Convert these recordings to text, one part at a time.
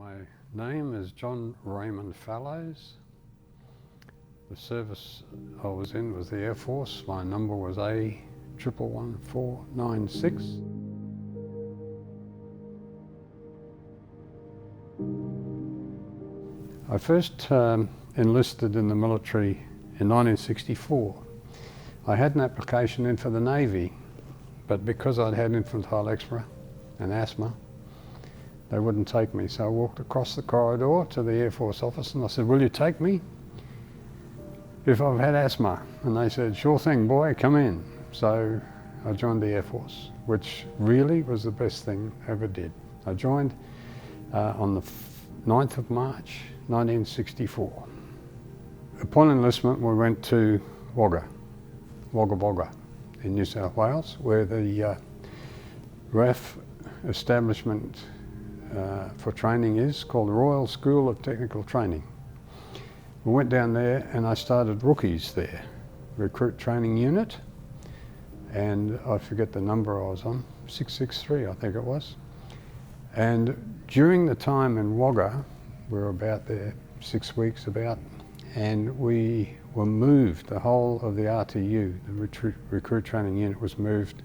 My name is Jon Raymond Fallows. The service I was in was the Air Force. My number was A111496. I first enlisted in the military in 1964. I had an application in for the Navy, but because I'd had infantile eczema and asthma, they wouldn't take me. So I walked across the corridor to the Air Force office and I said, "Will you take me if I've had asthma?" And they said, "Sure thing, boy, come in." So I joined the Air Force, which really was the best thing I ever did. I joined on the 9th of March 1964. Upon enlistment, we went to Wagga in New South Wales, where the RAAF establishment for training is called the Royal School of Technical Training. We went down there and I started rookies there, recruit training unit, and I forget the number I was on, 663 I think it was. And during the time in Wagga, we were about there 6 weeks about, and we were moved, the whole of the RTU, the recruit training unit, was moved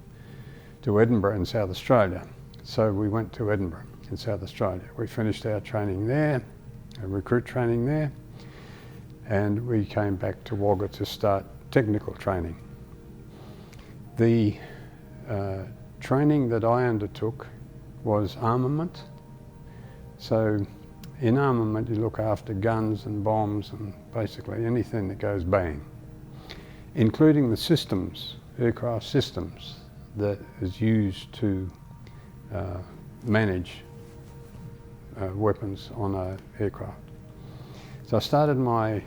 to Edinburgh in South Australia. So we went to Edinburgh in South Australia. We finished our training there, our recruit training there, and we came back to Wagga to start technical training. The training that I undertook was armament. So in armament you look after guns and bombs and basically anything that goes bang, including the systems, aircraft systems that is used to manage weapons on an aircraft. So I started my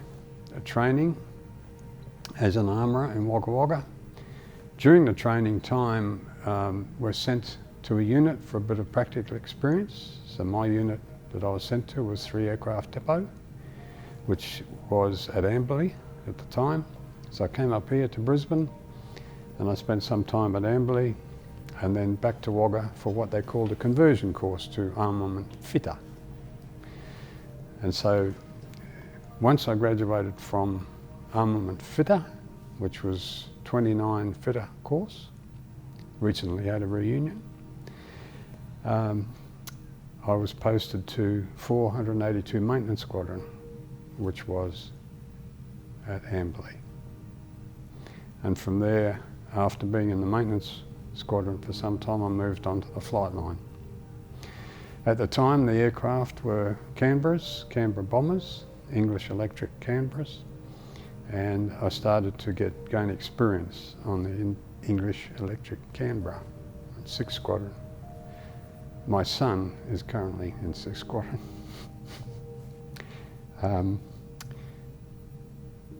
training as an armourer in Wagga Wagga. During the training time, we're sent to a unit for a bit of practical experience. So my unit that I was sent to was 3 aircraft depot, which was at Amberley at the time. So I came up here to Brisbane and I spent some time at Amberley and then back to Wagga for what they called a conversion course to armament fitter. And so once I graduated from armament fitter, which was 29 fitter course, recently had a reunion, I was posted to 482 maintenance squadron, which was at Amberley. And from there, after being in the maintenance squadron for some time, I moved on to the flight line. At the time, the aircraft were Canberra bombers, English electric Canberras, and I started to gain experience on the English electric Canberra, 6th Squadron. My son is currently in 6th Squadron.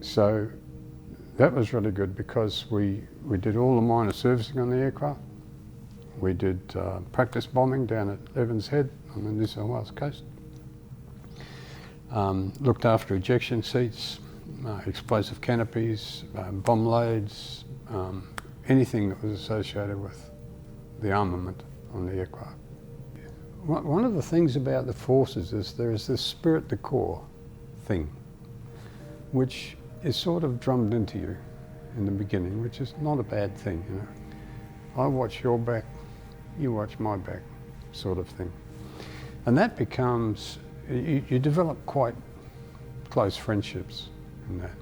So that was really good because we did all the minor servicing on the aircraft. We did practice bombing down at Evans Head on the New South Wales coast. Looked after ejection seats, explosive canopies, bomb loads, anything that was associated with the armament on the aircraft. One of the things about the forces is there is this spirit de corps thing, which is sort of drummed into you in the beginning, which is not a bad thing, you know. I watch your back, you watch my back, sort of thing. And that becomes, you develop quite close friendships in that.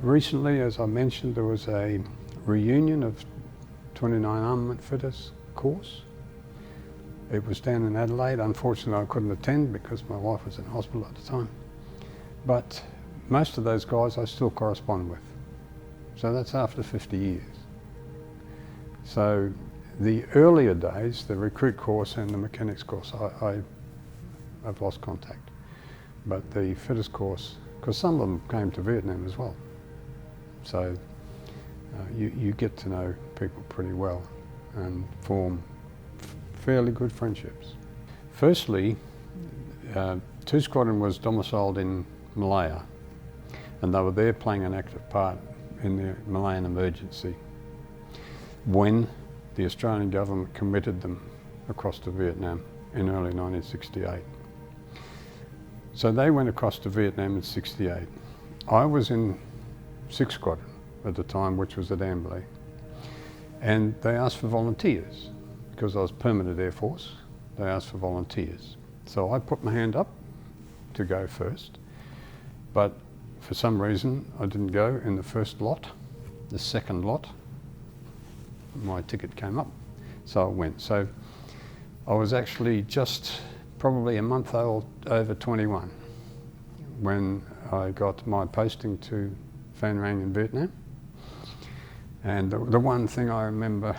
Recently, as I mentioned, there was a reunion of 29 armament fitters course. It was down in Adelaide. Unfortunately, I couldn't attend because my wife was in hospital at the time. But most of those guys I still correspond with. So that's after 50 years. So the earlier days, the recruit course and the mechanics course, I've lost contact. But the fitters course, because some of them came to Vietnam as well. So you get to know people pretty well and form fairly good friendships. Firstly, 2 Squadron was domiciled in Malaya, and they were there playing an active part in the Malayan emergency when the Australian government committed them across to Vietnam in early 1968. So they went across to Vietnam in '68. I was in 6th Squadron at the time, which was at Amberley. And they asked for volunteers. Because I was permanent Air Force, they asked for volunteers. So I put my hand up to go first. But for some reason, I didn't go in the first lot. The second lot, my ticket came up. So I went. So I was actually just probably a month old, over 21, when I got my posting to Phan Rang in Vietnam. And the one thing I remember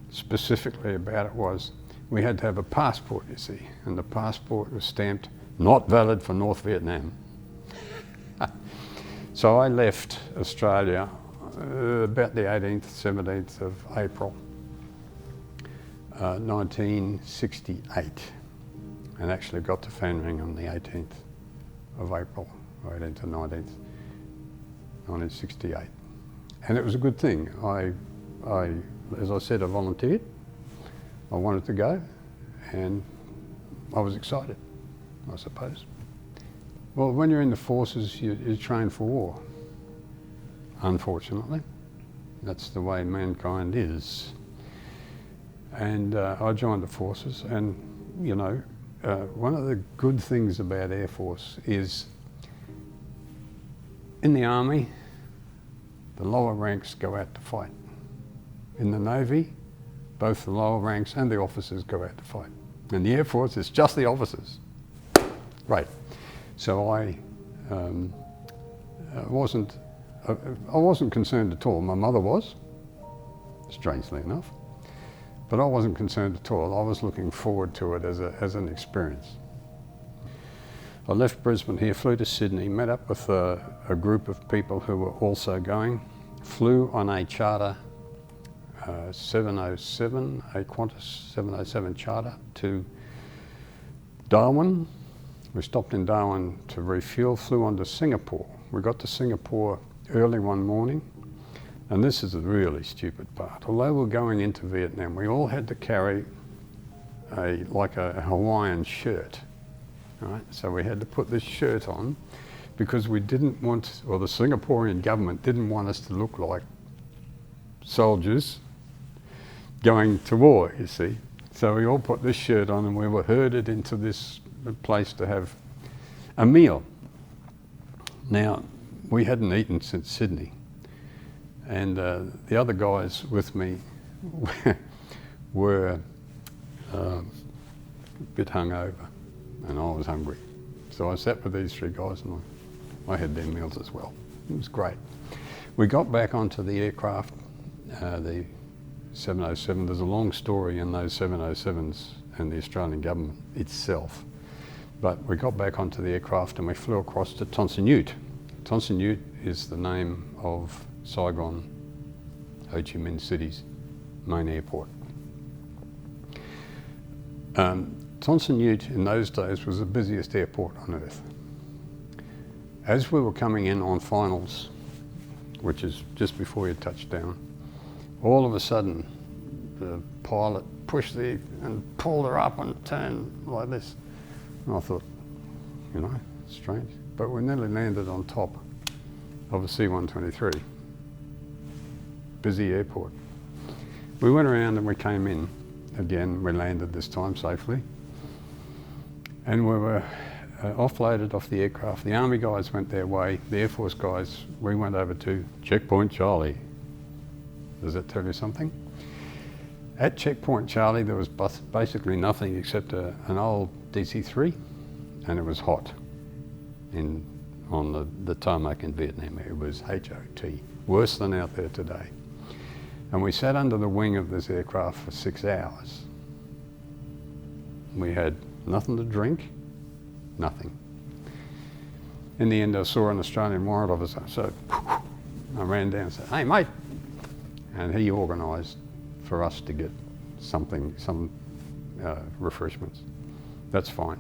specifically about it was we had to have a passport, you see, and the passport was stamped not valid for North Vietnam. So I left Australia about the 18th, 17th of April 1968, and actually got to Phan Rang on the 18th of April, 18th to 19th, 1968. And it was a good thing. As I said, I volunteered. I wanted to go, and I was excited, I suppose. Well, when you're in the forces, you train for war. Unfortunately, that's the way mankind is. And I joined the forces, and you know, one of the good things about Air Force is in the Army, the lower ranks go out to fight. In the Navy, both the lower ranks and the officers go out to fight. In the Air Force, it's just the officers. Right. So I wasn't concerned at all. My mother was, strangely enough, but I wasn't concerned at all. I was looking forward to it as an experience. I left Brisbane here, flew to Sydney, met up with a group of people who were also going, flew on a charter 707, a Qantas 707 charter to Darwin. We stopped in Darwin to refuel, flew on to Singapore. We got to Singapore early one morning, and this is the really stupid part. Although we're going into Vietnam, we all had to carry like a Hawaiian shirt, right? So we had to put this shirt on because we didn't want, or the Singaporean government didn't want us to look like soldiers going to war, you see. So we all put this shirt on and we were herded into this place to have a meal. Now, we hadn't eaten since Sydney, and the other guys with me were a bit hungover, and I was hungry. So I sat with these three guys and I had their meals as well. It was great. We got back onto the aircraft, the 707. There's a long story in those 707s and the Australian government itself. But we got back onto the aircraft and we flew across to Ton Son Nhut. Ton Son Nhut is the name of Saigon, Ho Chi Minh City's main airport. Ton Son Nhut in those days was the busiest airport on earth. As we were coming in on finals, which is just before you touch down, all of a sudden the pilot pushed and pulled her up and turned like this. And I thought, you know, strange. But we nearly landed on top of a C-123. Busy airport. We went around and we came in again. We landed this time safely. And we were offloaded off the aircraft. The Army guys went their way. The Air Force guys, we went over to Checkpoint Charlie. Does that tell you something? At Checkpoint Charlie, there was basically nothing except an old DC-3, and it was hot on the tarmac in Vietnam. It was HOT, worse than out there today. And we sat under the wing of this aircraft for 6 hours. We had nothing to drink, nothing. In the end, I saw an Australian warrant officer, so I ran down and said, "Hey, mate," and he organised for us to get some refreshments. That's fine.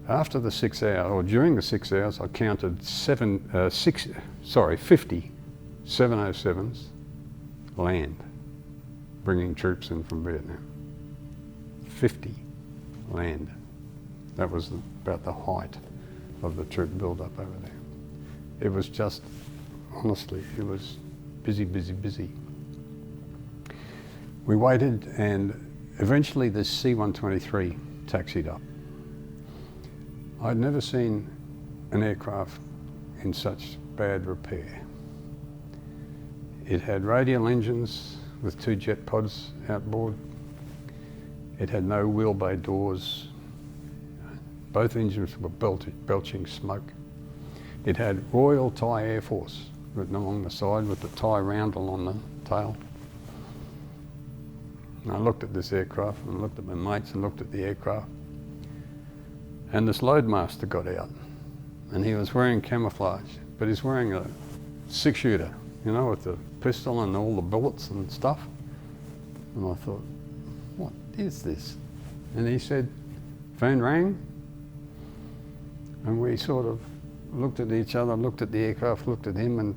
After the 6 hours, or during the 6 hours, I counted 50 707s land, bringing troops in from Vietnam. 50 land. That was about the height of the troop build-up over there. It was just, honestly, it was busy, busy, busy. We waited, and eventually this C-123 taxied up. I'd never seen an aircraft in such bad repair. It had radial engines with 2 jet pods outboard. It had no wheel bay doors. Both engines were belching smoke. It had Royal Thai Air Force written along the side with the Thai roundel on the tail. And I looked at this aircraft and looked at my mates and looked at the aircraft. And this loadmaster got out, and he was wearing camouflage, but he's wearing a 6-shooter, you know, with the pistol and all the bullets and stuff. And I thought, what is this? And he said, phone rang. And we sort of looked at each other, looked at the aircraft, looked at him, and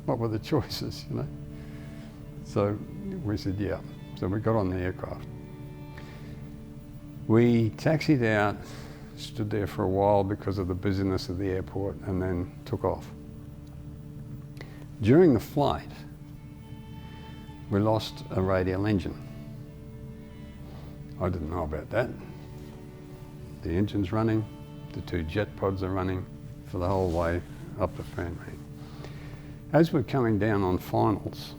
what were the choices, you know? So we said, yeah. So we got on the aircraft. We taxied out, stood there for a while because of the busyness of the airport, and then took off. During the flight, we lost a radial engine. I didn't know about that. The engine's running, the 2 jet pods are running for the whole way up the fan main. As we're coming down on finals,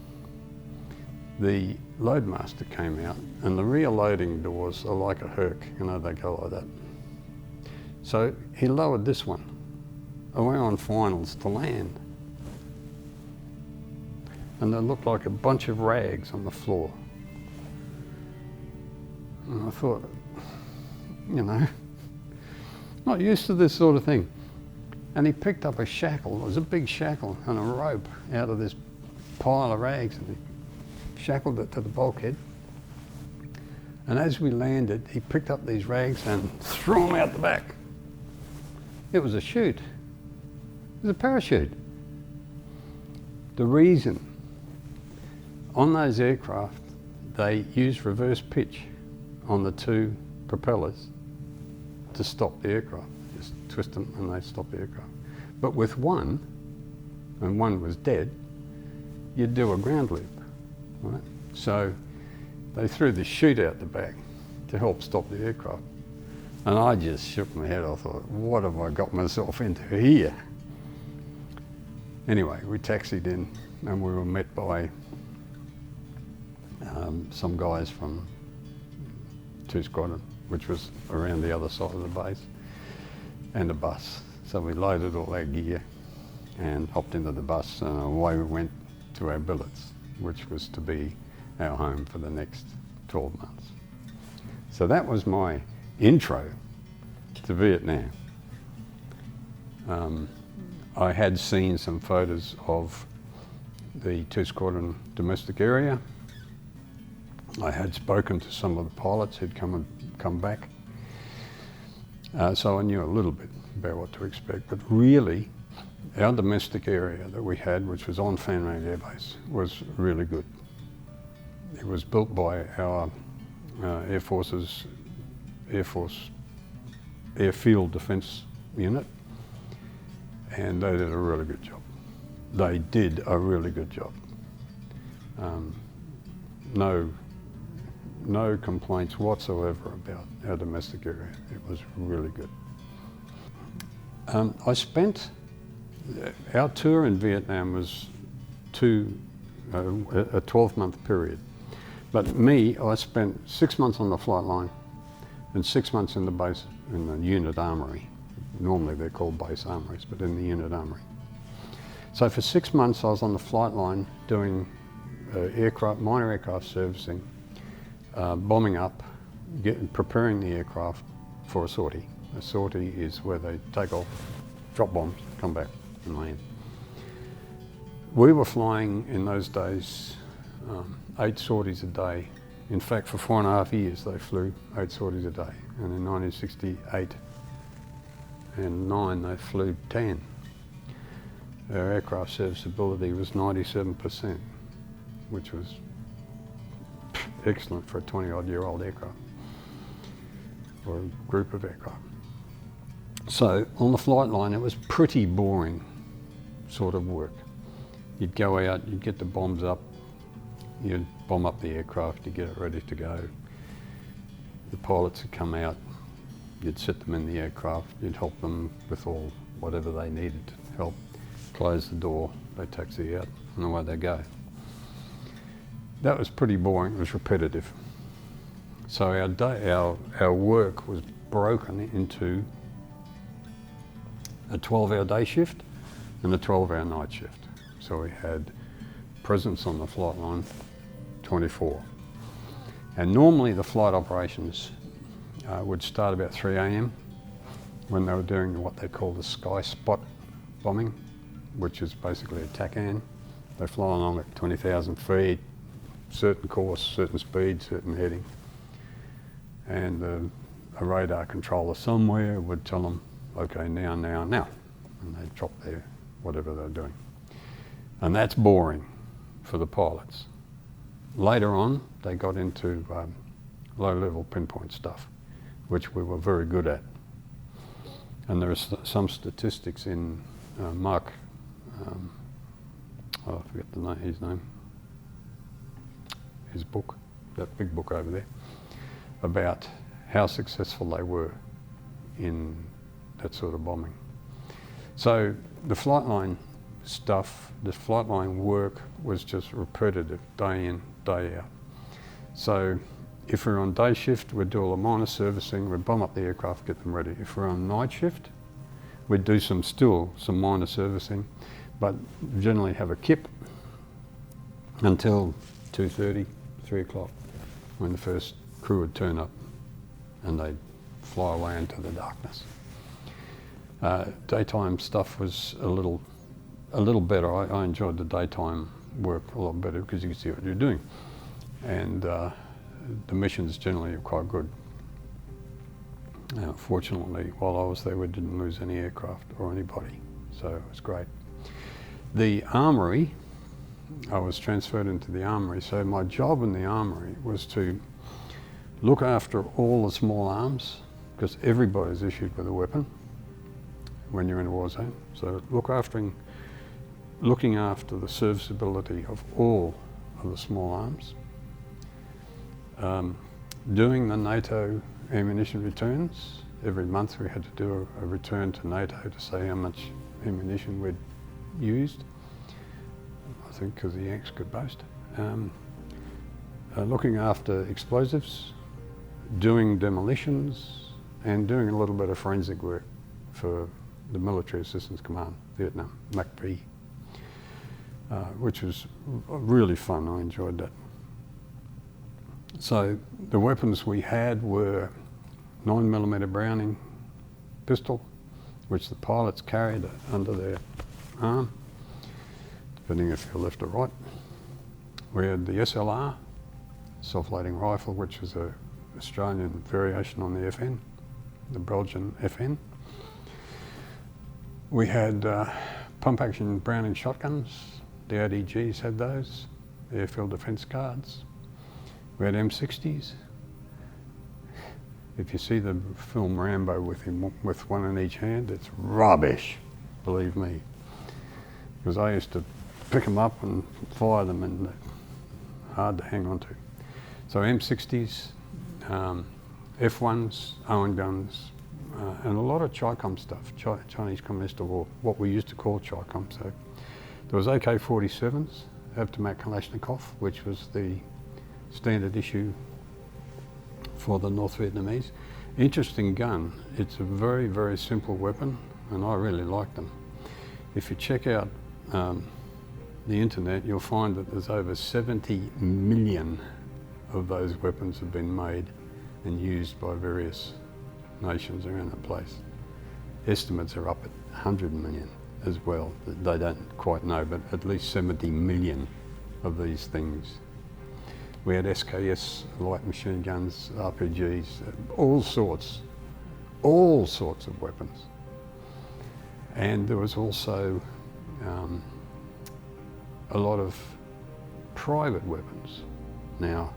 the loadmaster came out, and the rear loading doors are like a Herc, you know, they go like that. So he lowered this one away on finals to land. And there looked like a bunch of rags on the floor. And I thought, you know, not used to this sort of thing. And he picked up a shackle, it was a big shackle, and a rope out of this pile of rags, and he shackled it to the bulkhead. And as we landed, he picked up these rags and threw them out the back. It was a chute. It was a parachute. The reason, on those aircraft, they use reverse pitch on the 2 propellers to stop the aircraft. Just twist them and they stop the aircraft. But with one, and one was dead, you'd do a ground loop, right? So they threw the chute out the back to help stop the aircraft. And I just shook my head. I thought, what have I got myself into here? Anyway, we taxied in, and we were met by some guys from 2 Squadron, which was around the other side of the base, and a bus. So we loaded all our gear and hopped into the bus, and away we went to our billets, which was to be our home for the next 12 months. So that was my intro to Vietnam. I had seen some photos of the 2 Squadron domestic area. I had spoken to some of the pilots who'd come back. So I knew a little bit about what to expect, but really our domestic area that we had, which was on Fan Range Air Base, was really good. It was built by our Air Force's Airfield Defence Unit, and they did a really good job. They did a really good job. No complaints whatsoever about our domestic area. It was really good. I spent, our tour in Vietnam was a 12-month period. But me, I spent 6 months on the flight line and 6 months in the base, in the unit armory. Normally they're called base armories, but in the unit armory. So for 6 months I was on the flight line doing minor aircraft servicing, bombing up, preparing the aircraft for a sortie. A sortie is where they take off, drop bombs, come back and land. We were flying in those days 8 sorties a day. In fact, for 4.5 years they flew 8 sorties a day. And in 1968 and 9 they flew 10. Our aircraft serviceability was 97%, which was excellent for a 20-odd-year-old aircraft. or a group of aircraft. So on the flight line, it was pretty boring sort of work. You'd go out, you'd get the bombs up, you'd bomb up the aircraft, you'd get it ready to go. The pilots would come out, you'd sit them in the aircraft, you'd help them with all whatever they needed to help, close the door, they taxi out, and away they go. That was pretty boring, it was repetitive. So our work was broken into a 12-hour day shift and a 12-hour night shift. So we had presence on the flight line 24. And normally the flight operations would start about 3 a.m. when they were doing what they call the sky spot bombing, which is basically a TACAN. They fly along at 20,000 feet, certain course, certain speed, certain heading. And a radar controller somewhere would tell them, okay, now, now, now. And they'd drop their whatever they're doing. And that's boring for the pilots. Later on, they got into low-level pinpoint stuff, which we were very good at. And there are some statistics in Mark, I forget his name, his book, that big book over there, about how successful they were in that sort of bombing. So the flight line stuff, the flight line work was just repetitive, day in, day out. So if we're on day shift, we'd do all the minor servicing, we'd bomb up the aircraft, get them ready. If we're on night shift, we'd do some minor servicing, but generally have a kip until 2:30, 3 o'clock, when the first crew would turn up and they'd fly away into the darkness. Daytime stuff was a little better. I enjoyed the daytime work a lot better because you could see what you're doing. And the missions generally are quite good. Fortunately, while I was there, we didn't lose any aircraft or anybody, so it was great. The armory, I was transferred into the armory, so my job in the armory was to look after all the small arms, because everybody's issued with a weapon when you're in a war zone. So looking after the serviceability of all of the small arms, doing the NATO ammunition returns. Every month we had to do a return to NATO to say how much ammunition we'd used, I think because the Yanks could boast. Looking after explosives, doing demolitions, and doing a little bit of forensic work for the Military Assistance Command, Vietnam, MACV, which was really fun. I enjoyed that. So the weapons we had were 9mm Browning pistol, which the pilots carried under their arm, depending if you're left or right. We had the SLR, self-loading rifle, which was an Australian variation on the FN, the Belgian FN. We had pump-action Browning shotguns. The ODGs had those, the airfield defence cards. We had M60s. If you see the film Rambo with one in each hand, it's rubbish, believe me. Because I used to pick them up and fire them, and hard to hang on to. So M60s, F1s, Owen guns, and a lot of Chi-Com stuff, Chinese Communist War, what we used to call Chi-Com. So there was AK-47s, Avtomat Kalashnikov, which was the standard issue for the North Vietnamese. Interesting gun. It's a very, very simple weapon, and I really like them. If you check out the internet, you'll find that there's over 70 million of those weapons have been made and used by various nations around the place. Estimates are up at 100 million as well. They don't quite know, but at least 70 million of these things. We had SKS, light machine guns, RPGs, all sorts of weapons. And there was also a lot of private weapons. Now,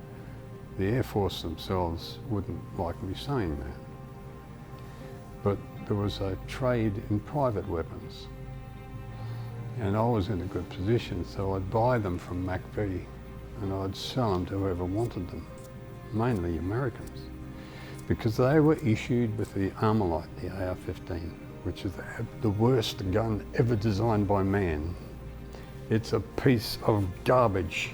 the Air Force themselves wouldn't like me saying that, but there was a trade in private weapons. And I was in a good position, so I'd buy them from MacV and I'd sell them to whoever wanted them, mainly Americans, because they were issued with the Armalite, the AR-15, which is the worst gun ever designed by man. It's a piece of garbage.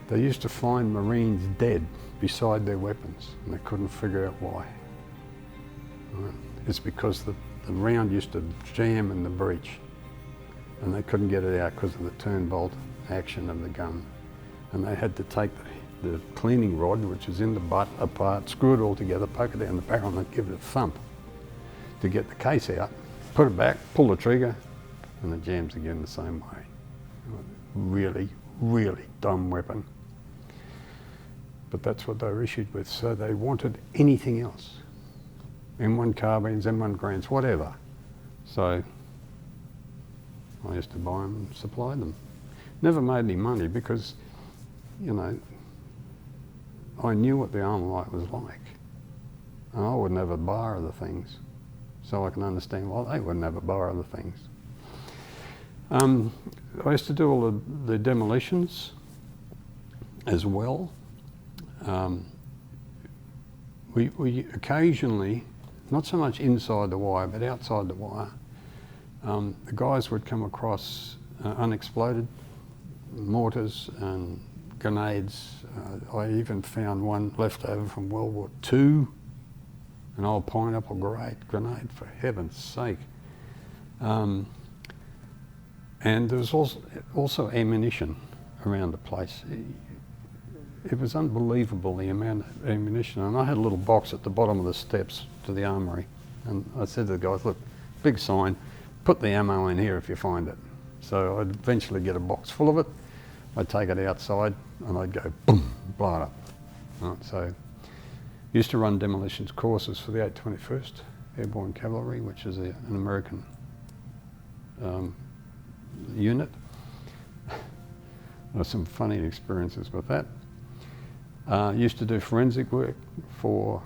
They used to find Marines dead beside their weapons and they couldn't figure out why. Right. It's because the round used to jam in the breech and they couldn't get it out because of the turn bolt action of the gun. And they had to take the cleaning rod, which is in the butt, apart, screw it all together, poke it down the barrel and give it a thump to get the case out, put it back, pull the trigger, and it jams again the same way. Really, really dumb weapon. But that's what they were issued with, so they wanted anything else. M1 carbines, M1 Grants, whatever. So I used to buy them and supply them. Never made any money because, you know, I knew what the Armalite was like. And I wouldn't have a bar of the things. So I can understand why they wouldn't have a bar of the things. I used to do all the demolitions as well. We occasionally, not so much inside the wire, but outside the wire, the guys would come across unexploded mortars and grenades. I even found one left over from World War II, an old pineapple grenade, for heaven's sake. And there was also ammunition around the place. It was unbelievable, the amount of ammunition. And I had a little box at the bottom of the steps to the armory. And I said to the guys, look, big sign, put the ammo in here if you find it. So I'd eventually get a box full of it. I'd take it outside and I'd go boom, blow it up. Right, so I used to run demolitions courses for the 821st Airborne Cavalry, which is an American unit. There were some funny experiences with that. Used to do forensic work for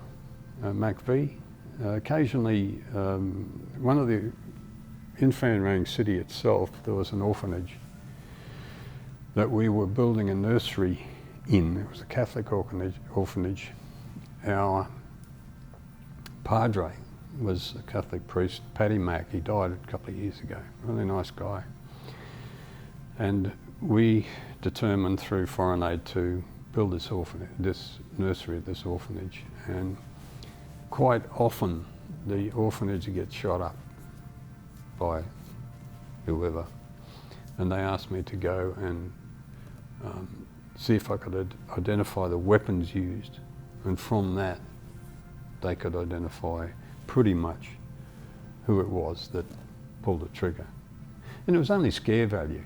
MacV. Occasionally, one of the in Fanrang City itself, there was an orphanage that we were building a nursery in. It was a Catholic orphanage. Our padre was a Catholic priest, Paddy Mack. He died a couple of years ago. Really nice guy. And we determined through foreign aid to build this nursery at this orphanage. And quite often the orphanage gets shot up by whoever. And they asked me to go and see if I could identify the weapons used. And from that, they could identify pretty much who it was that pulled the trigger. And it was only scare value.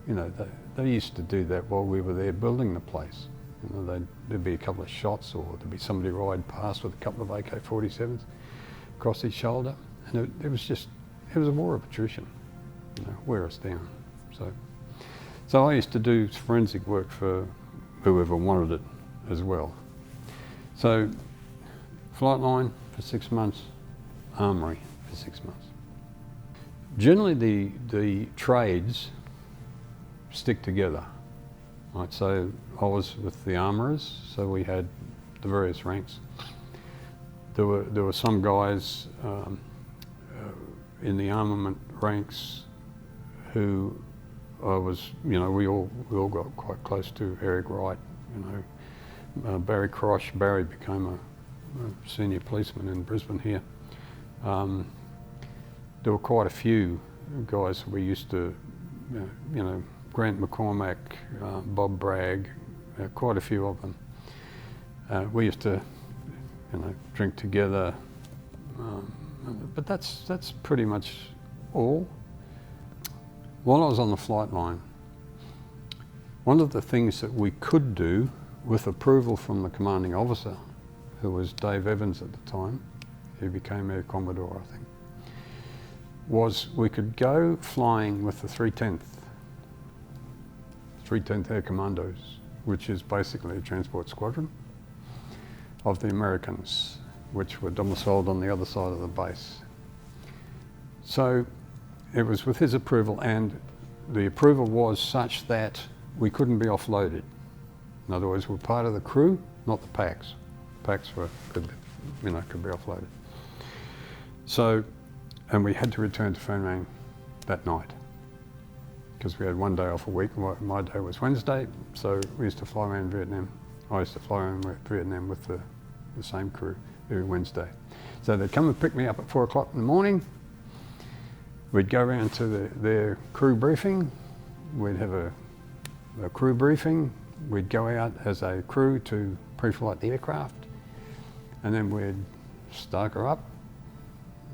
You know, they used to do that while we were there building the place. You know, there'd be a couple of shots, or there'd be somebody ride past with a couple of AK-47s across his shoulder. And it was a war of attrition, you know, wear us down. So I used to do forensic work for whoever wanted it as well. So flight line for 6 months, armory for 6 months. Generally the trades stick together. Right, so I was with the armourers, so we had the various ranks. There were some guys in the armament ranks who I was, you know, we all got quite close to. Eric Wright, you know, Barry Crosh. Barry became a senior policeman in Brisbane here. There were quite a few guys we used to, you know, Grant McCormack, Bob Bragg, quite a few of them. We used to, you know, drink together, but that's pretty much all. While I was on the flight line, one of the things that we could do with approval from the commanding officer, who was Dave Evans at the time, who became Air Commodore, I think, was we could go flying with the 310th Air Commandos, which is basically a transport squadron of the Americans. which were domiciled on the other side of the base. So it was with his approval, and the approval was such that we couldn't be offloaded. In other words, we're part of the crew, not the packs. Packs could be offloaded. So, and we had to return to Phone Rang that night because we had one day off a week. My day was Wednesday, so we used to fly around Vietnam. I used to fly around Vietnam with the same crew every Wednesday. So they'd come and pick me up at 4 o'clock in the morning. We'd go around to their crew briefing. We'd have a crew briefing. We'd go out as a crew to pre-flight the aircraft, and then we'd stoke her up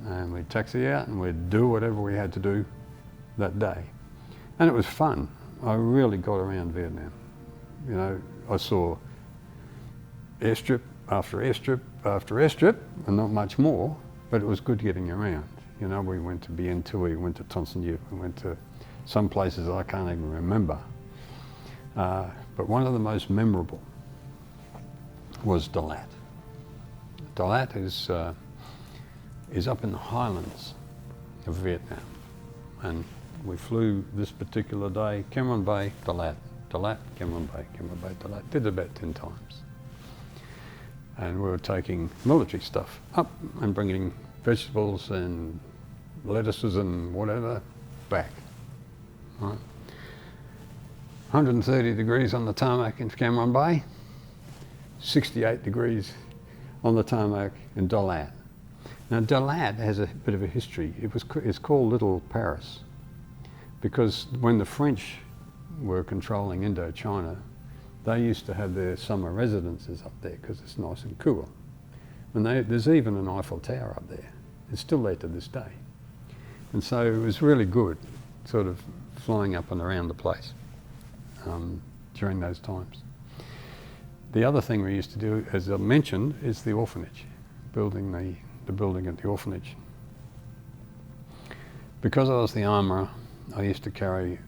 and we'd taxi out and we'd do whatever we had to do that day. And it was fun. I really got around Vietnam. You know, I saw airstrip after airstrip after airstrip, and not much more, but it was good getting around. You know, we went to Bien Thu, we went to Ton Son Nhut, we went to some places I can't even remember. But one of the most memorable was Dalat. Dalat is up in the highlands of Vietnam, and we flew this particular day, Cam Ranh Bay, Dalat, Dalat, Cam Ranh Bay, Cam Ranh Bay, Dalat. Did it about 10 times. And we were taking military stuff up and bringing vegetables and lettuces and whatever back. Right. 130 degrees on the tarmac in Cam Ranh Bay, 68 degrees on the tarmac in Dalat. Now Dalat has a bit of a history. It's called Little Paris because when the French were controlling Indochina, they used to have their summer residences up there because it's nice and cool. And there's even an Eiffel Tower up there. It's still there to this day. And so it was really good, sort of flying up and around the place during those times. The other thing we used to do, as I mentioned, is the orphanage, building the building at the orphanage. Because I was the armourer, I used to carry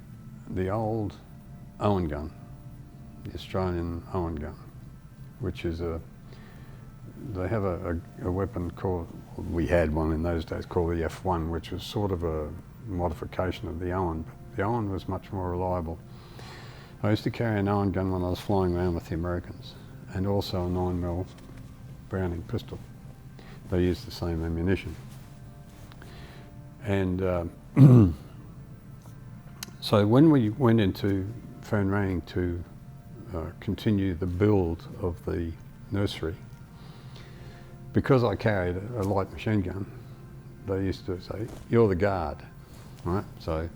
the old Owen gun, the Australian Owen gun, which is they have a weapon called, we had one in those days called the F1, which was sort of a modification of the Owen, but the Owen was much more reliable. I used to carry an Owen gun when I was flying around with the Americans, and also a 9mm Browning pistol. They used the same ammunition. And so when we went into Phone Rang to continue the build of the nursery, because I carried a light machine gun, they used to say, "You're the guard," right? So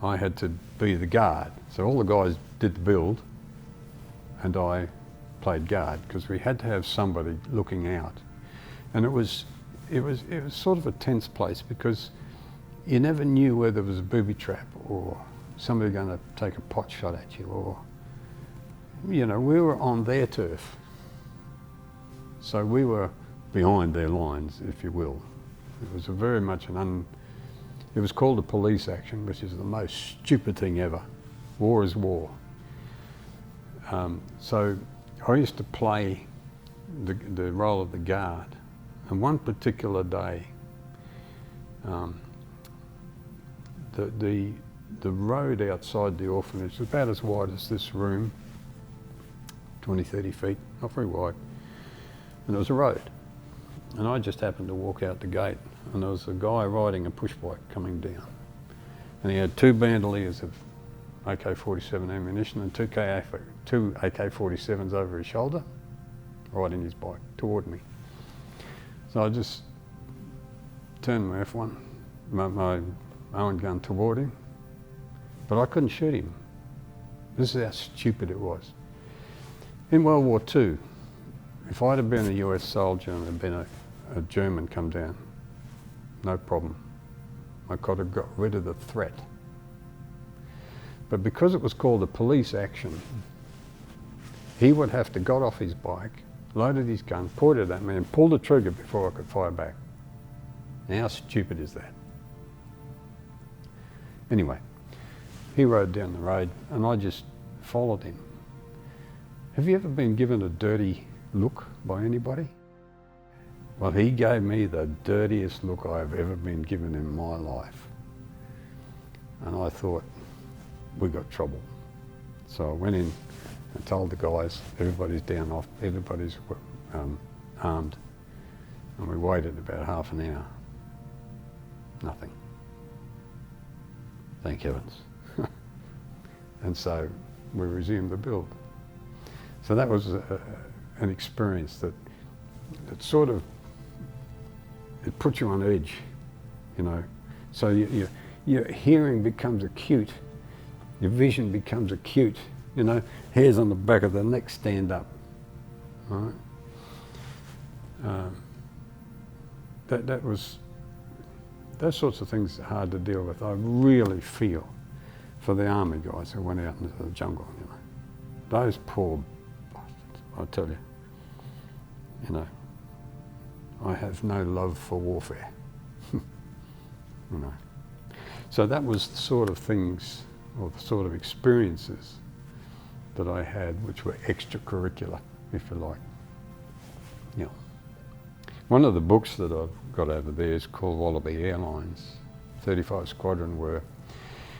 I had to be the guard. So all the guys did the build, and I played guard because we had to have somebody looking out. And it was sort of a tense place because you never knew whether there was a booby trap or somebody going to take a pot shot at you, or, you know, we were on their turf. So we were behind their lines, if you will. It was very much it was called a police action, which is the most stupid thing ever. War is war. So I used to play the role of the guard. And one particular day, the road outside the orphanage was about as wide as this room, 20, 30 feet, not very wide. And there was a road. And I just happened to walk out the gate, and there was a guy riding a push bike coming down. And he had 2 bandoliers of AK-47 ammunition and two AK-47s over his shoulder, riding his bike toward me. So I just turned my F1, my Owen gun toward him, but I couldn't shoot him. This is how stupid it was. In World War II, if I'd have been a US soldier and had been a German come down, no problem. I could have got rid of the threat. But because it was called a police action, he would have to got off his bike, loaded his gun, pointed at me and pulled the trigger before I could fire back. Now how stupid is that? Anyway, he rode down the road and I just followed him. Have you ever been given a dirty look by anybody? Well, he gave me the dirtiest look I've ever been given in my life. And I thought, we got trouble. So I went in and told the guys, everybody's down off, everybody's armed. And we waited about half an hour. Nothing. Thank heavens. And so we resumed the build. So that was an experience that sort of, it puts you on edge, you know. So your hearing becomes acute, your vision becomes acute, you know, hairs on the back of the neck stand up, all right? Those sorts of things are hard to deal with. I really feel for the army guys who went out into the jungle, you know. Those poor bastards, I tell you. You know, I have no love for warfare, you know. So that was the sort of things, or the sort of experiences that I had, which were extracurricular, if you like. Yeah. One of the books that I've got over there is called Wallaby Airlines. 35 Squadron were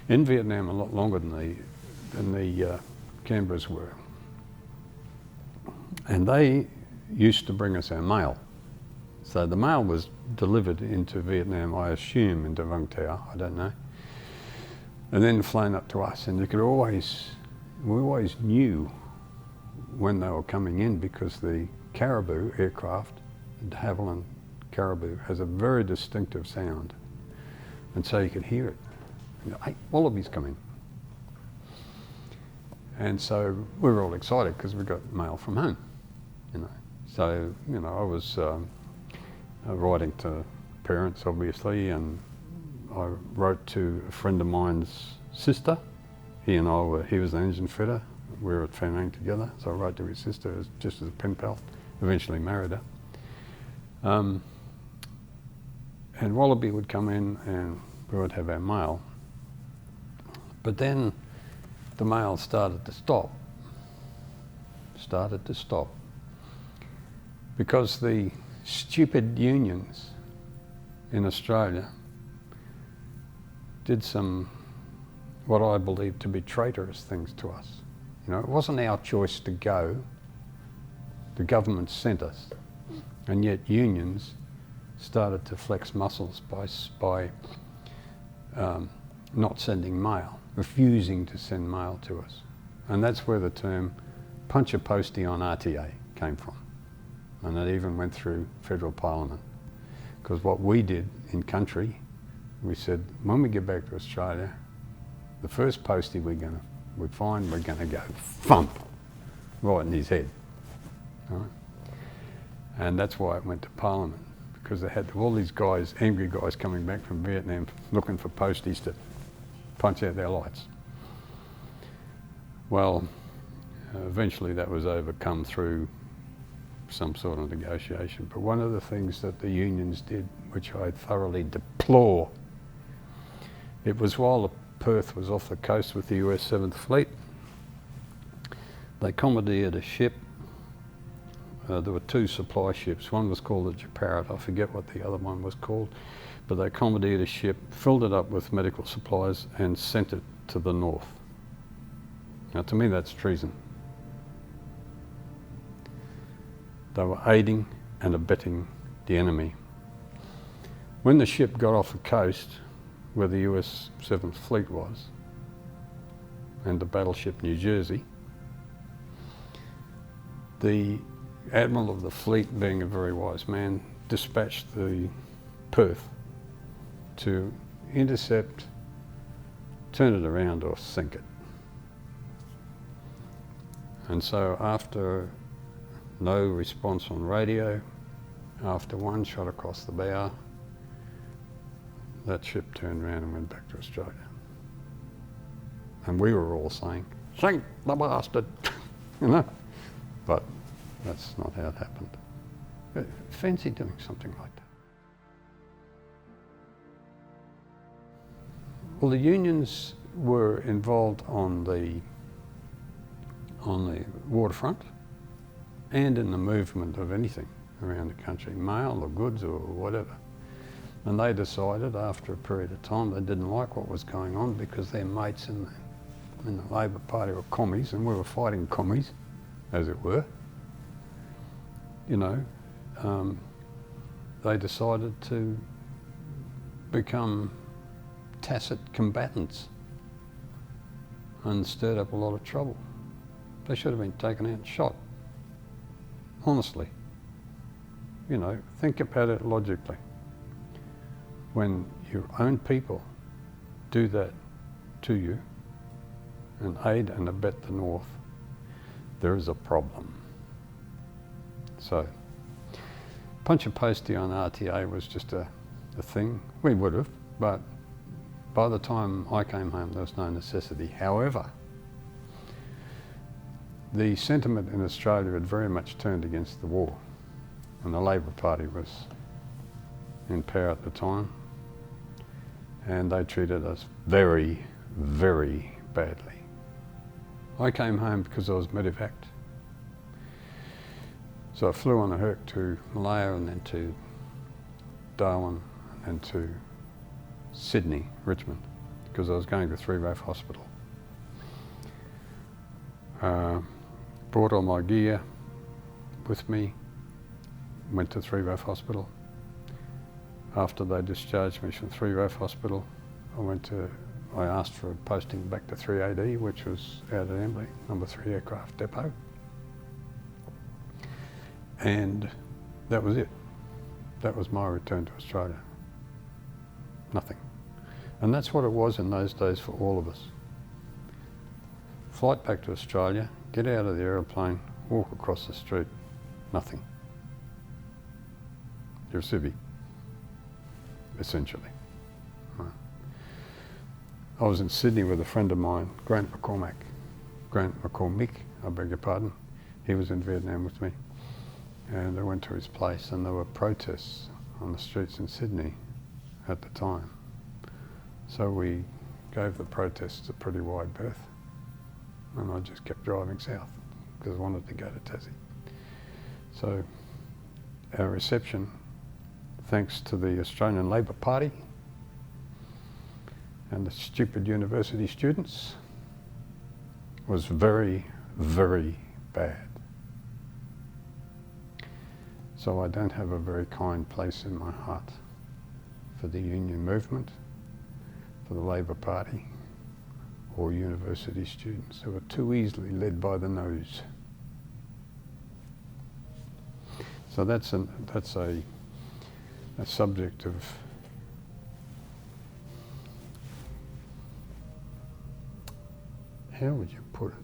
in Vietnam a lot longer than the Canberras were. And they used to bring us our mail. So the mail was delivered into Vietnam, I assume, into Vung Tau, I don't know. And then flown up to us, and we always knew when they were coming in, because the Caribou aircraft, de Havilland Caribou, has a very distinctive sound. And so you could hear it. You know, hey, Wallaby's coming. And so we were all excited because we got mail from home, you know. So, you know, I was writing to parents, obviously, and I wrote to a friend of mine's sister. He was an engine fitter. We were at Penang together, so I wrote to his sister just as a pen pal. Eventually married her. And Wallaby would come in and we would have our mail. But then the mail started to stop. Because the stupid unions in Australia did some, what I believe to be traitorous things to us. You know, it wasn't our choice to go. The government sent us. And yet unions started to flex muscles by not sending mail, refusing to send mail to us. And that's where the term punch a postie on RTA came from. And it even went through federal parliament. Because what we did in country, we said, when we get back to Australia, the first postie we find, we're gonna go thump right in his head. All right? And that's why it went to Parliament, because they had all these guys, angry guys coming back from Vietnam looking for posties to punch out their lights. Well, eventually that was overcome through some sort of negotiation. But one of the things that the unions did, which I thoroughly deplore, it was while the Perth was off the coast with the US 7th Fleet, they commandeered a ship. There were two supply ships. One was called the Japarat, I forget what the other one was called, but they commandeered a ship, filled it up with medical supplies and sent it to the north. Now to me that's treason. They were aiding and abetting the enemy. When the ship got off the coast where the US 7th Fleet was, and the battleship New Jersey, the Admiral of the fleet, being a very wise man, dispatched the Perth to intercept, turn it around or sink it. And so after no response on radio, after one shot across the bow, that ship turned around and went back to Australia. And we were all saying, sink the bastard, you know, but that's not how it happened. Fancy doing something like that. Well, the unions were involved on the waterfront and in the movement of anything. around the country, mail or goods or whatever. And they decided after a period of time they didn't like what was going on because their mates in the Labor Party were commies, and we were fighting commies, as it were. You know, they decided to become tacit combatants and stirred up a lot of trouble. They should have been taken out and shot. Honestly. You know, think about it logically. When your own people do that to you and aid and abet the North, there is a problem. So, punch a postie on RTA was just a thing. We would have, but by the time I came home, there was no necessity. However, the sentiment in Australia had very much turned against the war, and the Labor Party was in power at the time, and they treated us very, very badly. I came home because I was medevaced. So I flew on a Herc to Malaya and then to Darwin and to Sydney, Richmond, because I was going to 3 RAAF Hospital. Brought all my gear with me, went to 3 RAAF Hospital. After they discharged me from 3 RAAF Hospital, I asked for a posting back to 3AD, which was out at Amberley, number 3 aircraft depot. And that was it. That was my return to Australia. Nothing. And that's what it was in those days for all of us. Flight back to Australia, get out of the aeroplane, walk across the street, nothing. You're a civvy, essentially. Right. I was in Sydney with a friend of mine, Grant McCormick, I beg your pardon. He was in Vietnam with me. And I went to his place, and there were protests on the streets in Sydney at the time. So we gave the protests a pretty wide berth, and I just kept driving south because I wanted to go to Tassie. So our reception, thanks to the Australian Labor Party and the stupid university students, was very, very bad. So I don't have a very kind place in my heart for the union movement, for the Labor Party, or university students who are too easily led by the nose. So that's a subject of how would you put it?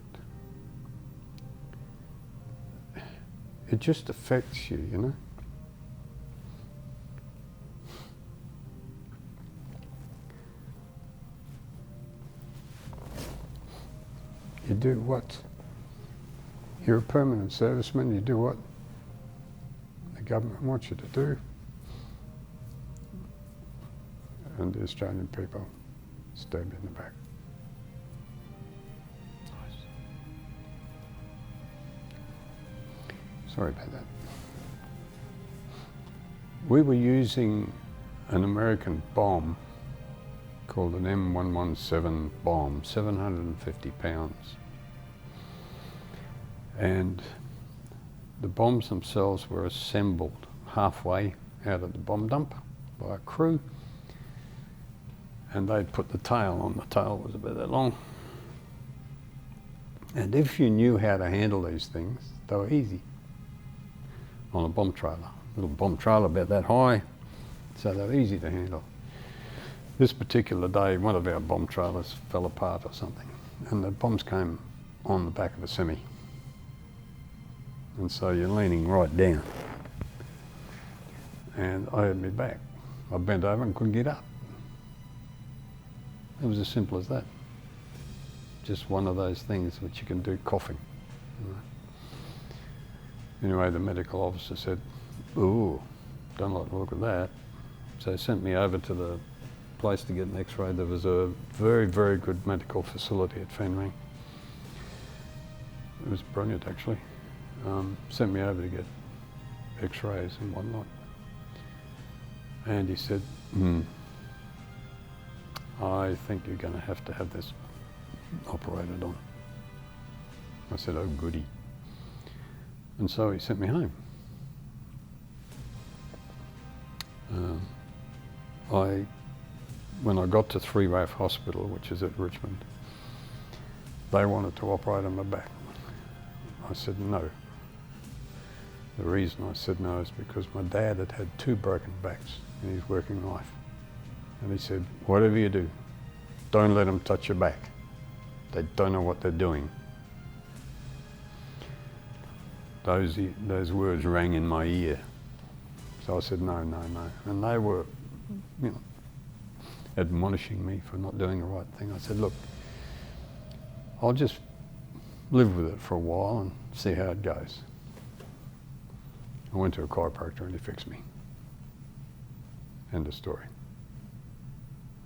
It just affects you, you know? You do what? You're a permanent serviceman, you do what the government wants you to do. And the Australian people stab you in the back. Sorry about that. We were using an American bomb called an M117 bomb, 750 pounds. And the bombs themselves were assembled halfway out of the bomb dump by a crew, and they'd put the tail on. The tail was about that long. And if you knew how to handle these things, they were easy. On a bomb trailer, little bomb trailer about that high, so they're easy to handle. This particular day, one of our bomb trailers fell apart or something, and the bombs came on the back of a semi. And so you're leaning right down. And I had my back. I bent over and couldn't get up. It was as simple as that. Just one of those things which you can do coughing. You know. Anyway, the medical officer said, "Ooh, don't like the look of that." So he sent me over to the place to get an x-ray. There was a very, very good medical facility at Fenring. It was brilliant, actually. Sent me over to get x-rays and whatnot. And he said, I think you're going to have this operated on. I said, oh goody. And so he sent me home. When I got to RAAF Hospital, which is at Richmond, they wanted to operate on my back. I said no. The reason I said no is because my dad had had 2 broken backs in his working life. And he said, whatever you do, don't let them touch your back. They don't know what they're doing. Those words rang in my ear. So I said, no. And they were, admonishing me for not doing the right thing. I said, look, I'll just live with it for a while and see how it goes. I went to a chiropractor and he fixed me. End of story.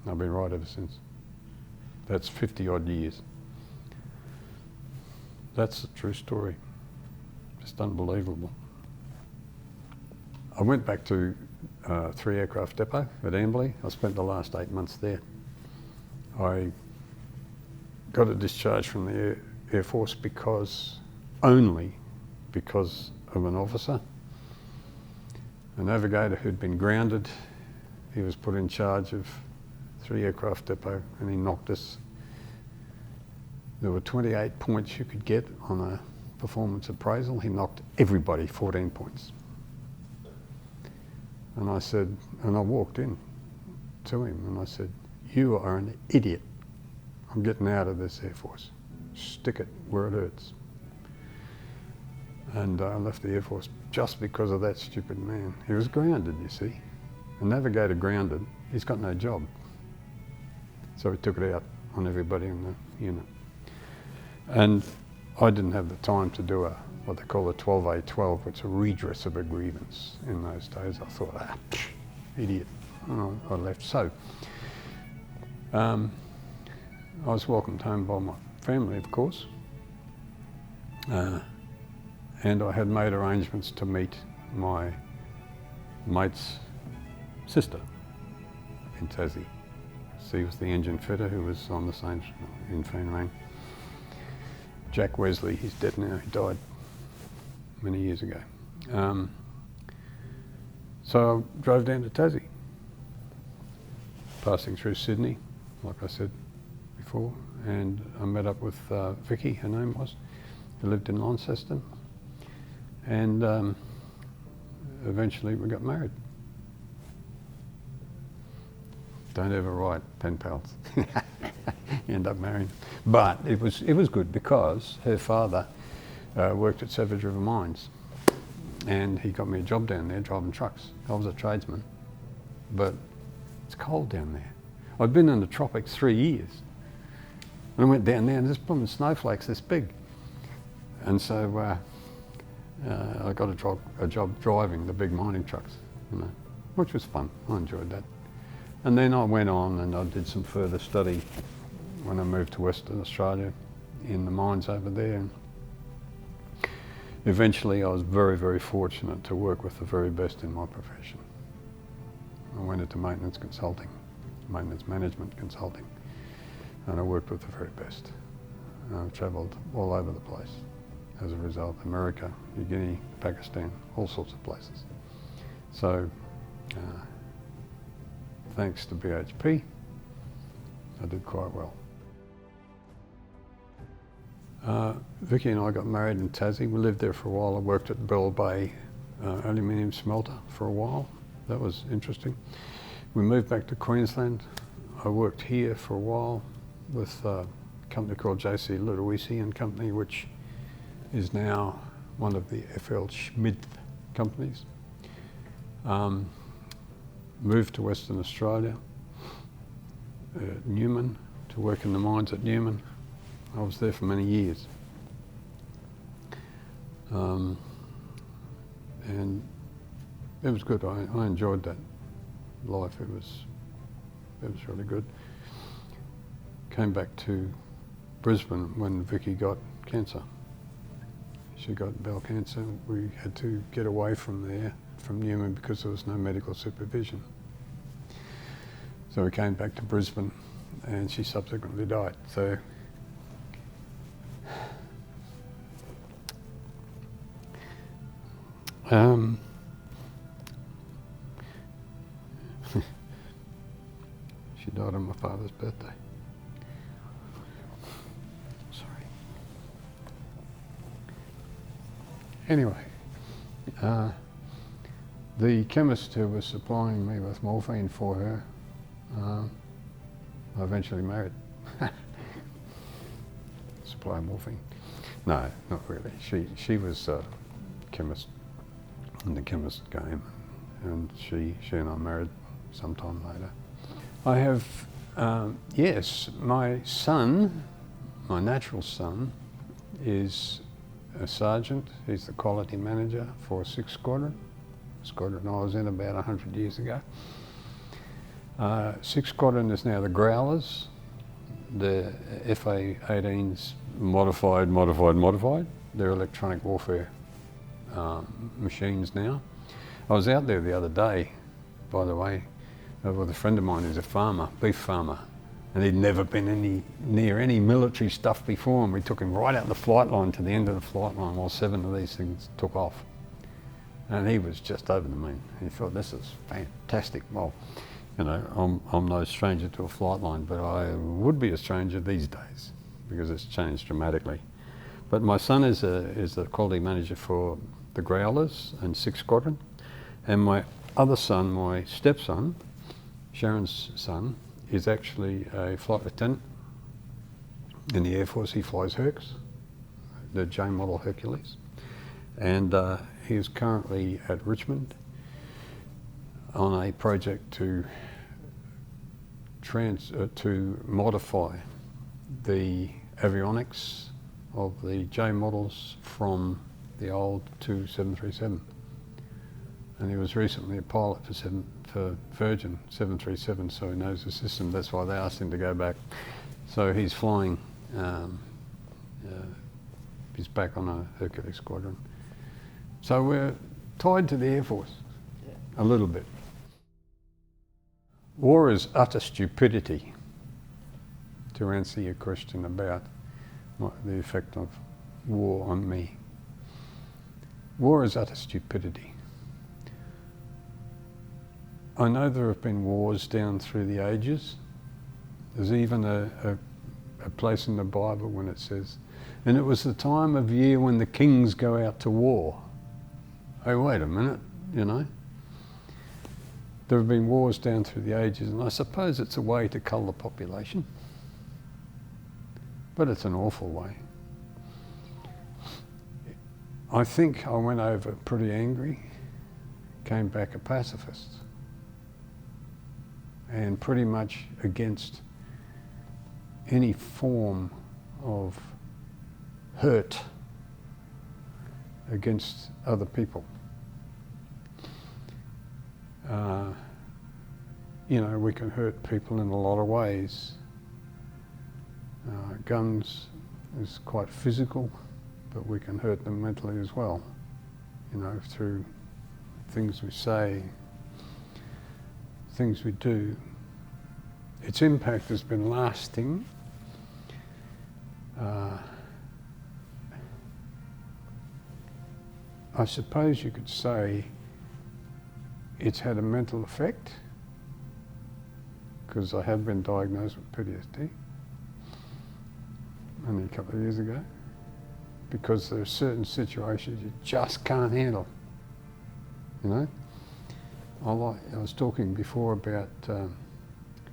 I've been right ever since. That's 50 odd years. That's the true story. Just unbelievable. I went back to 3 Aircraft Depot at Amberley. I spent the last 8 months there. I got a discharge from the Air Force only because of an officer, a navigator who'd been grounded. He was put in charge of 3 Aircraft Depot and he knocked us. There were 28 points you could get on a performance appraisal. He knocked everybody 14 points. And I said, and I walked in to him and I said, you are an idiot. I'm getting out of this Air Force. Stick it where it hurts. And I left the Air Force just because of that stupid man. He was grounded, you see. A navigator grounded, he's got no job. So he took it out on everybody in the unit. And I didn't have the time to do what they call a 12A12, which is a redress of a grievance in those days. I thought, idiot. And I left. So I was welcomed home by my family, of course. And I had made arrangements to meet my mate's sister in Tassie. She was the engine fitter who was on the same in Fanrang. Jack Wesley, he's dead now, he died many years ago. So I drove down to Tassie, passing through Sydney, like I said before, and I met up with Vicky, her name was, who lived in Launceston, and eventually we got married. Don't ever write pen pals. You end up marrying. But it was good because her father worked at Savage River Mines, and he got me a job down there driving trucks. I was a tradesman, but it's cold down there. I'd been in the tropics 3 years, and I went down there and there's blooming snowflakes this big. And so I got a job driving the big mining trucks, which was fun. I enjoyed that. And then I went on and I did some further study when I moved to Western Australia in the mines over there. And eventually I was very, very fortunate to work with the very best in my profession. I went into maintenance consulting, maintenance management consulting, and I worked with the very best. I've travelled all over the place as a result. America, New Guinea, Pakistan, all sorts of places. So, thanks to BHP, I did quite well. Vicky and I got married in Tassie. We lived there for a while. I worked at Bell Bay aluminium smelter for a while. That was interesting. We moved back to Queensland. I worked here for a while with a company called JC Ludowici and Company, which is now one of the FL Schmidt companies. Moved to Western Australia, Newman, to work in the mines at Newman. I was there for many years. And it was good. I enjoyed that life. It was really good. Came back to Brisbane when Vicky got cancer. she got bowel cancer. We had to get away from there, from Newman, because there was no medical supervision. So we came back to Brisbane and she subsequently died. So she died on my father's birthday. Sorry. Anyway, the chemist who was supplying me with morphine for her, I eventually married. Supply morphine. No, not really. She was a chemist in the chemist game, and she and I married sometime later. I have, yes, my son, my natural son, is a sergeant. He's the quality manager for 6th Squadron. Squadron I was in about 100 years ago. 6th Squadron is now the Growlers. The FA-18's modified. They're electronic warfare machines now. I was out there the other day, by the way, with a friend of mine who's a farmer, beef farmer, and he'd never been near any military stuff before, and we took him right out the flight line to the end of the flight line while 7 of these things took off. And he was just over the moon. He thought, this is fantastic. Well, you know, I'm no stranger to a flight line, but I would be a stranger these days because it's changed dramatically. But my son is the quality manager for the Growlers and 6th Squadron, and my other son, my stepson, Sharon's son, is actually a flight lieutenant in the Air Force. He flies Hercs, the J model Hercules, and he is currently at Richmond on a project to modify the avionics of the J models from the old to 737. And he was recently a pilot for Virgin 737, so he knows the system. That's why they asked him to go back. So he's flying, he's back on a Hercules Squadron. So we're tied to the Air Force, a little bit. War is utter stupidity, to answer your question about the effect of war on me. War is utter stupidity. I know there have been wars down through the ages. There's even a place in the Bible when it says, and it was the time of year when the kings go out to war. Hey, wait a minute, you know. There have been wars down through the ages, and I suppose it's a way to cull the population. But it's an awful way. I think I went over pretty angry, came back a pacifist, and pretty much against any form of hurt against other people. You know, we can hurt people in a lot of ways. Guns is quite physical, but we can hurt them mentally as well, you know, through things we say, things we do. Its impact has been lasting. I suppose you could say it's had a mental effect, because I have been diagnosed with PTSD only a couple of years ago, because there are certain situations you just can't handle, you know. I was talking before about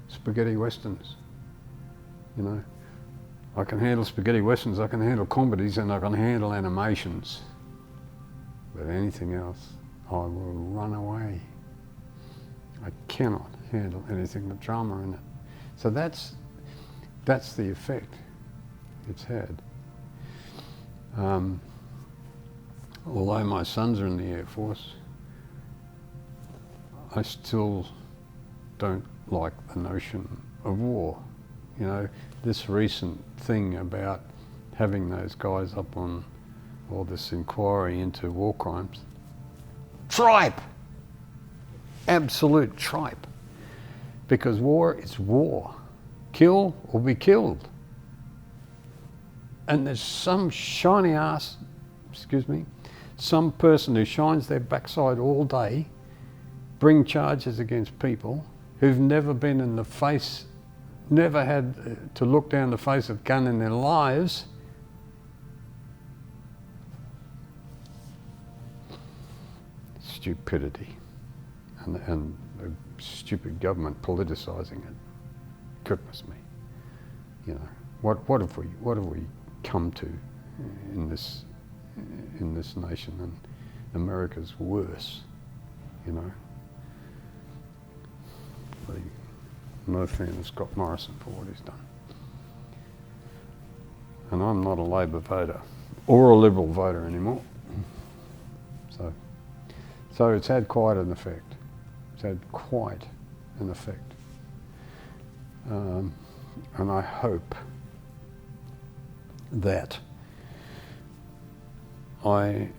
spaghetti westerns, you know. I can handle spaghetti westerns, I can handle comedies, and I can handle animations. But anything else, I will run away. I cannot handle anything with drama in it. So that's the effect it's had. Although my sons are in the Air Force, I still don't like the notion of war. You know, this recent thing about having those guys up on or this inquiry into war crimes. Tripe! Absolute tripe. Because war is war. Kill or be killed. And there's some shiny ass, some person who shines their backside all day, bring charges against people who've never been in the face, never had to look down the face of a gun in their lives. Stupidity. And the stupid government politicising it. Goodness me. You know, what have we come to in this nation, and America's worse, you know. No fan of Scott Morrison for what he's done. And I'm not a Labor voter or a Liberal voter anymore. So it's had quite an effect. It's had quite an effect. And I hope that I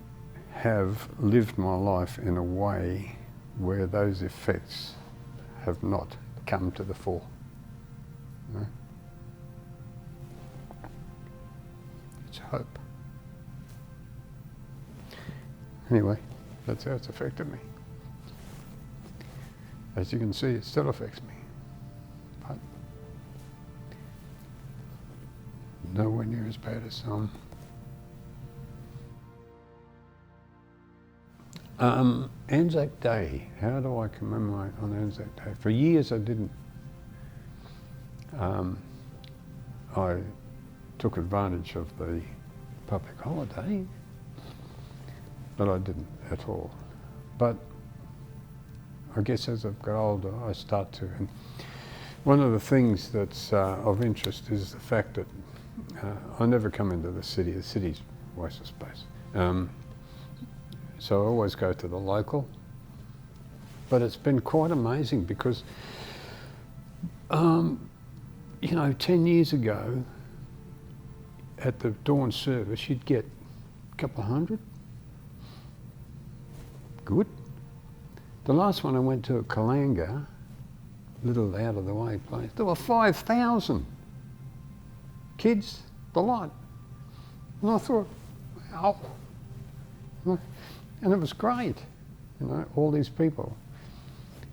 have lived my life in a way where those effects have not come to the fore. You know? It's hope. Anyway, that's how it's affected me. As you can see, it still affects me. But nowhere near as bad as some. Anzac Day. How do I commemorate on Anzac Day? For years I didn't. I took advantage of the public holiday, but I didn't at all. But I guess as I've got older, I start to. And one of the things that's of interest is the fact that I never come into the city. The city's a waste of space. So I always go to the local. But it's been quite amazing because, you know, 10 years ago, at the dawn service, you'd get a couple of hundred. Good. The last one I went to at Kalanga, little out of the way place, there were 5,000 kids, the lot. And I thought, wow. And it was great, you know, all these people.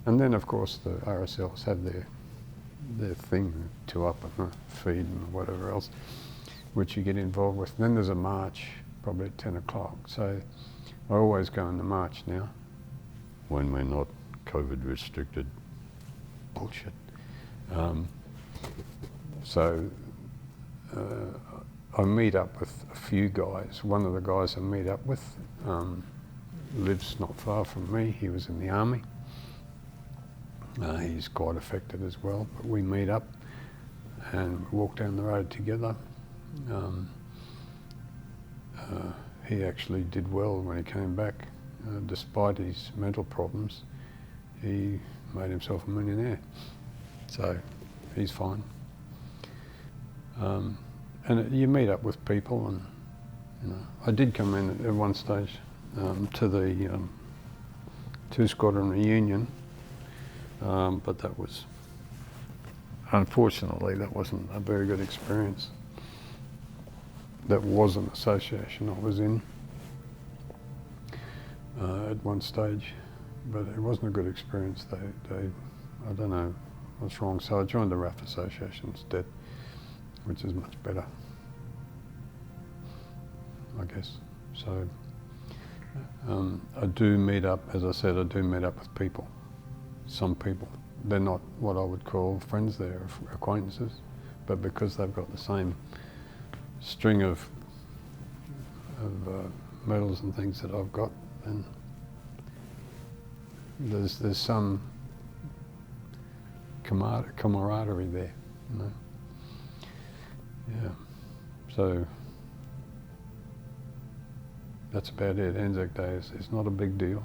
And then of course the RSLs have their thing to up and feed and whatever else, which you get involved with. Then there's a march, probably at 10 o'clock. So I always go in the march now, when we're not COVID restricted. Bullshit. I meet up with a few guys. One of the guys I meet up with lives not far from me. He was in the army. He's quite affected as well, but we meet up and walk down the road together. He actually did well when he came back. Despite his mental problems, he made himself a millionaire. So he's fine. And you meet up with people, and you know, I did come in at one stage to the Squadron reunion, but that was, unfortunately, that wasn't a very good experience. That was an association I was in at one stage, but it wasn't a good experience. They I don't know what's wrong, so I joined the RAAF association instead, which is much better, I guess. So I do meet up, as I said, I do meet up with people. Some people, they're not what I would call friends, they're acquaintances, but because they've got the same string of medals and things that I've got, and there's some camaraderie there, you know. Yeah, so that's about it. Anzac Day is not a big deal.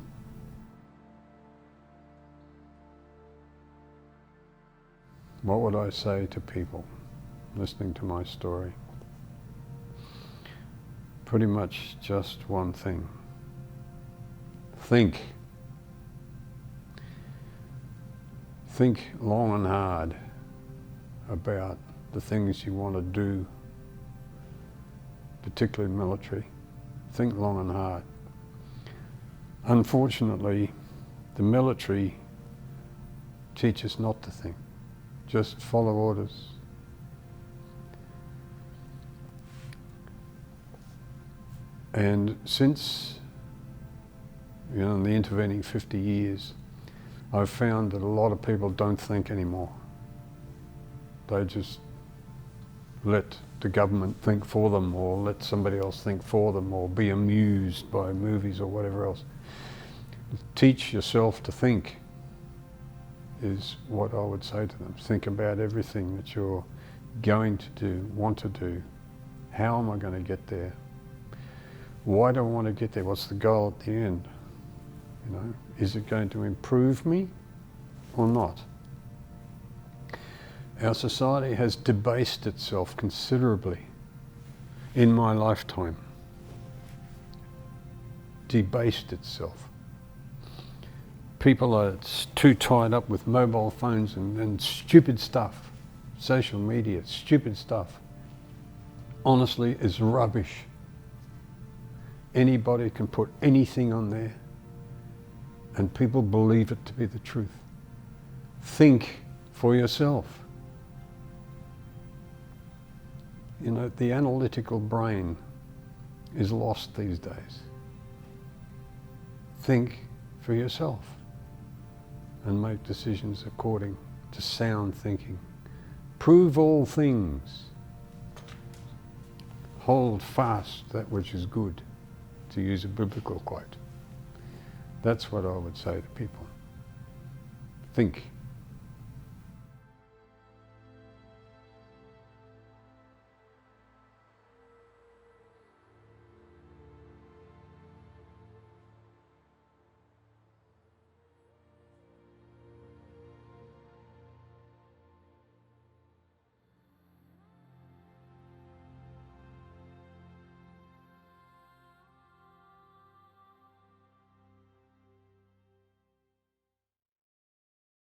What would I say to people listening to my story? pretty much just one thing. Think. Think long and hard about the things you want to do, particularly military. Think long and hard. Unfortunately, the military teaches not to think. Just follow orders. And since, in the intervening 50 years, I've found that a lot of people don't think anymore. They just let the government think for them, or let somebody else think for them, or be amused by movies or whatever else. Teach yourself to think is what I would say to them. Think about everything that you're going to do, want to do. How am I going to get there? Why do I want to get there? What's the goal at the end? Is it going to improve me or not? Our society has debased itself considerably in my lifetime. Debased itself. People are too tied up with mobile phones and stupid stuff. Social media, stupid stuff. Honestly, is rubbish. Anybody can put anything on there and people believe it to be the truth. Think for yourself. The analytical brain is lost these days. Think for yourself and make decisions according to sound thinking. Prove all things. Hold fast that which is good, to use a biblical quote. That's what I would say to people. Think.